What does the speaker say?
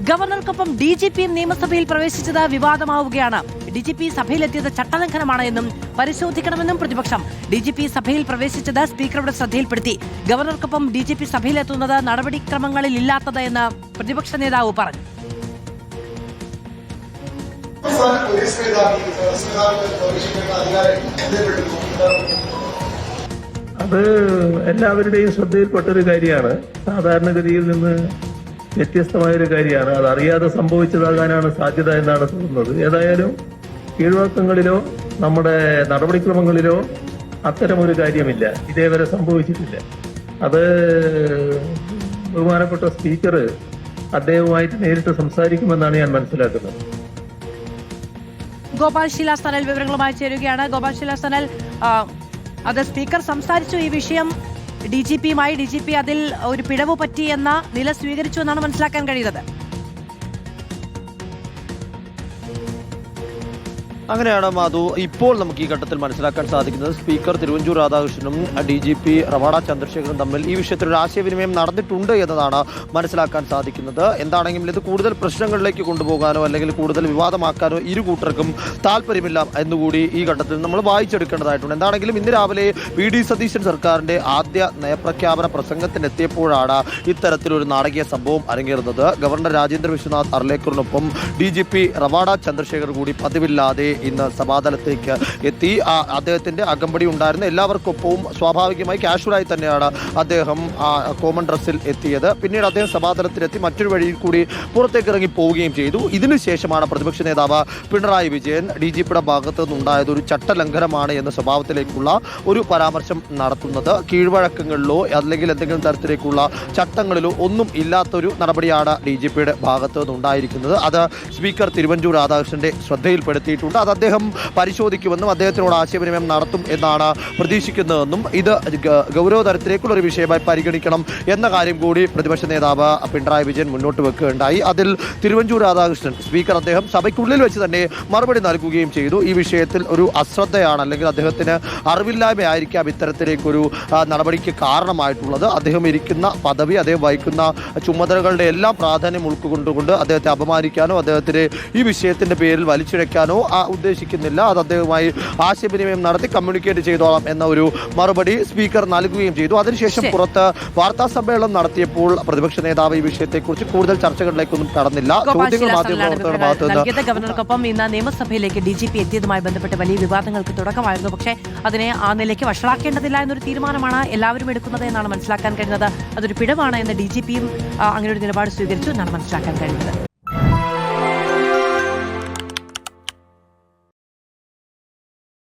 ഗവർണർക്കൊപ്പം DGPയും നിയമസഭയിൽ പ്രവേശിച്ചത് വിവാദമാവുകയാണ്. DGP സഭയിലെത്തിയത് ചട്ടലംഘനമാണ് എന്നും പരിശോധിക്കണമെന്നും പ്രതിപക്ഷം. DGP സഭയിൽ പ്രവേശിച്ചത് സ്പീക്കറുടെ ശ്രദ്ധയിൽപ്പെടുത്തി. ഗവർണർക്കൊപ്പം DGP സഭയിലെത്തുന്നത് നടപടിക്രമങ്ങളിൽ ഇല്ലാത്തത് എന്ന് പ്രതിപക്ഷ നേതാവ് പറഞ്ഞു. അത് എല്ലാവരുടെയും ശ്രദ്ധയിൽപ്പെട്ടൊരു കാര്യമാണ്. സാധാരണഗതിയിൽ നിന്ന് വ്യത്യസ്തമായൊരു കാര്യമാണ്. അത് അറിയാതെ സംഭവിച്ചതാകാനാണ് സാധ്യത എന്നാണ് തോന്നുന്നത്. ഏതായാലും കീഴ്വഴക്കങ്ങളിലോ നമ്മുടെ നടപടിക്രമങ്ങളിലോ അത്തരമൊരു കാര്യമില്ല, ഇതേവരെ സംഭവിച്ചിട്ടില്ല. അത് ബഹുമാനപ്പെട്ട സ്പീക്കർ അദ്ദേഹവുമായിട്ട് നേരിട്ട് സംസാരിക്കുമെന്നാണ് ഞാൻ മനസ്സിലാക്കുന്നത്. ഗോപാൽ ശിലാസനൽ വിവരങ്ങളുമായി ചേരുകയാണ്. ഗോപാൽ ശിലാസനൽ, അത് സ്പീക്കർ സംസാരിച്ചു ഈ വിഷയം DGPയുമായി. DGP അതിൽ ഒരു പിഴവ് പറ്റിയെന്ന നില സ്വീകരിച്ചു എന്നാണ് മനസ്സിലാക്കാൻ കഴിയുന്നത്. അങ്ങനെയാണ് മാധു. ഇപ്പോൾ നമുക്ക് ഈ ഘട്ടത്തിൽ മനസ്സിലാക്കാൻ സാധിക്കുന്നത് സ്പീക്കർ തിരുവഞ്ചൂർ രാധാകൃഷ്ണനും DGP റവാഡ ചന്ദ്രശേഖരനും തമ്മിൽ ഈ വിഷയത്തിൽ ഒരു ആശയവിനിമയം നടന്നിട്ടുണ്ട് എന്നതാണ് മനസ്സിലാക്കാൻ സാധിക്കുന്നത്. എന്താണെങ്കിലും ഇത് കൂടുതൽ പ്രശ്നങ്ങളിലേക്ക് കൊണ്ടുപോകാനോ അല്ലെങ്കിൽ കൂടുതൽ വിവാദമാക്കാനോ ഇരു കൂട്ടർക്കും താല്പര്യമില്ല എന്നുകൂടി ഈ ഘട്ടത്തിൽ നമ്മൾ വായിച്ചെടുക്കേണ്ടതായിട്ടുണ്ട്. എന്താണെങ്കിലും ഇന്ന് രാവിലെ VD സതീശൻ സർക്കാരിന്റെ ആദ്യ നയപ്രഖ്യാപന പ്രസംഗത്തിനെത്തിയപ്പോഴാണ് ഇത്തരത്തിലൊരു നാടകീയ സംഭവം അരങ്ങേറുന്നത്. ഗവർണർ രാജേന്ദ്ര വിശ്വനാഥ് അർലേക്കറിനൊപ്പം DGP റവാഡ ചന്ദ്രശേഖർ കൂടി പതിവില്ലാതെ ഇന്ന് സഭാതലത്തേക്ക് എത്തി. അദ്ദേഹത്തിന്റെ അകമ്പടി ഉണ്ടായിരുന്ന എല്ലാവർക്കൊപ്പവും സ്വാഭാവികമായി കാഷ്വലായി തന്നെയാണ് അദ്ദേഹം കോമൺ ഡ്രസ്സിൽ എത്തിയത്. പിന്നീട് അദ്ദേഹം സഭാതലത്തിലെത്തി മറ്റൊരു വഴിയിൽ കൂടി പുറത്തേക്ക് ഇറങ്ങി പോവുകയും ചെയ്തു. ഇതിനുശേഷമാണ് പ്രതിപക്ഷ നേതാവ് പിണറായി വിജയൻ DGPയുടെ ഭാഗത്തു നിന്നുണ്ടായത് ഒരു ചട്ടലംഘനമാണ് എന്ന സ്വഭാവത്തിലേക്കുള്ള ഒരു പരാമർശം നടത്തുന്നത്. കീഴ്വഴക്കങ്ങളിലോ അല്ലെങ്കിൽ എന്തെങ്കിലും തരത്തിലേക്കുള്ള ചട്ടങ്ങളിലോ ഒന്നും ഇല്ലാത്തൊരു നടപടിയാണ് DGPയുടെ ഭാഗത്തു നിന്നുണ്ടായിരിക്കുന്നത്. അത് സ്പീക്കർ തിരുവഞ്ചൂർ രാധാകൃഷ്ണന്റെ ശ്രദ്ധയിൽപ്പെടുത്തിയിട്ടുണ്ട്. അത് അദ്ദേഹം പരിശോധിക്കുമെന്നും അദ്ദേഹത്തിനോട് ആശയവിനിമയം നടത്തും എന്നാണ് പ്രതീക്ഷിക്കുന്നതെന്നും ഇത് ഗൗരവതരത്തിലേക്കുള്ള ഒരു വിഷയമായി പരിഗണിക്കണം എന്ന കാര്യം കൂടി പ്രതിപക്ഷ നേതാവ് പിണറായി വിജയൻ മുന്നോട്ട് വെക്കുകയുണ്ടായി. അതിൽ തിരുവഞ്ചൂർ രാധാകൃഷ്ണൻ സ്പീക്കർ അദ്ദേഹം സഭയ്ക്കുള്ളിൽ വെച്ച് തന്നെ മറുപടി നൽകുകയും ചെയ്തു. ഈ വിഷയത്തിൽ ഒരു അശ്രദ്ധയാണ് അല്ലെങ്കിൽ അദ്ദേഹത്തിന് അറിവില്ലായ്മയായിരിക്കാം ഇത്തരത്തിലേക്കൊരു നടപടിക്ക് കാരണമായിട്ടുള്ളത്. അദ്ദേഹം ഇരിക്കുന്ന പദവി, അദ്ദേഹം വഹിക്കുന്ന ചുമതലകളുടെ എല്ലാം പ്രാധാന്യം ഉൾക്കൊണ്ടുകൊണ്ട് അദ്ദേഹത്തെ അപമാനിക്കാനോ അദ്ദേഹത്തിന് ഈ വിഷയത്തിന്റെ പേരിൽ വലിച്ചിഴയ്ക്കാനോ ഉദ്ദേശിക്കുന്നില്ല. അത് അദ്ദേഹവുമായി ആശയവിനിമയം നടത്തി കമ്മ്യൂണിക്കേറ്റ് ചെയ്തോളാം എന്ന ഒരു മറുപടി സ്പീക്കർ നൽകുകയും ചെയ്തു. അതിനുശേഷം പുറത്ത് വാർത്താ സമ്മേളനം നടത്തിയപ്പോൾ പ്രതിപക്ഷ നേതാവ് ഈ വിഷയത്തെക്കുറിച്ച് കൂടുതൽ ചർച്ചകളിലേക്കൊന്നും കടന്നില്ല. ചോദ്യങ്ങൾ മാധ്യമപ്രവർത്തകരുടെ ഭാഗത്തുനിന്ന് ഗവർണർക്കൊപ്പം ഇന്ന് നിയമസഭയിലേക്ക് DGP എത്തിയതുമായി ബന്ധപ്പെട്ട് വലിയ വിവാദങ്ങൾക്ക് തുടക്കമായിരുന്നു. പക്ഷേ അതിനെ ആ നിലയ്ക്ക് വഷളാക്കേണ്ടതില്ല എന്നൊരു തീരുമാനമാണ് എല്ലാവരും എടുക്കുന്നത് എന്നാണ് മനസ്സിലാക്കാൻ കഴിയുന്നത്. അതൊരു പിഴവാണ് എന്ന് DGPയും അങ്ങനെ ഒരു നിലപാട് സ്വീകരിച്ചു എന്നാണ് മനസ്സിലാക്കാൻ കഴിയുന്നത്.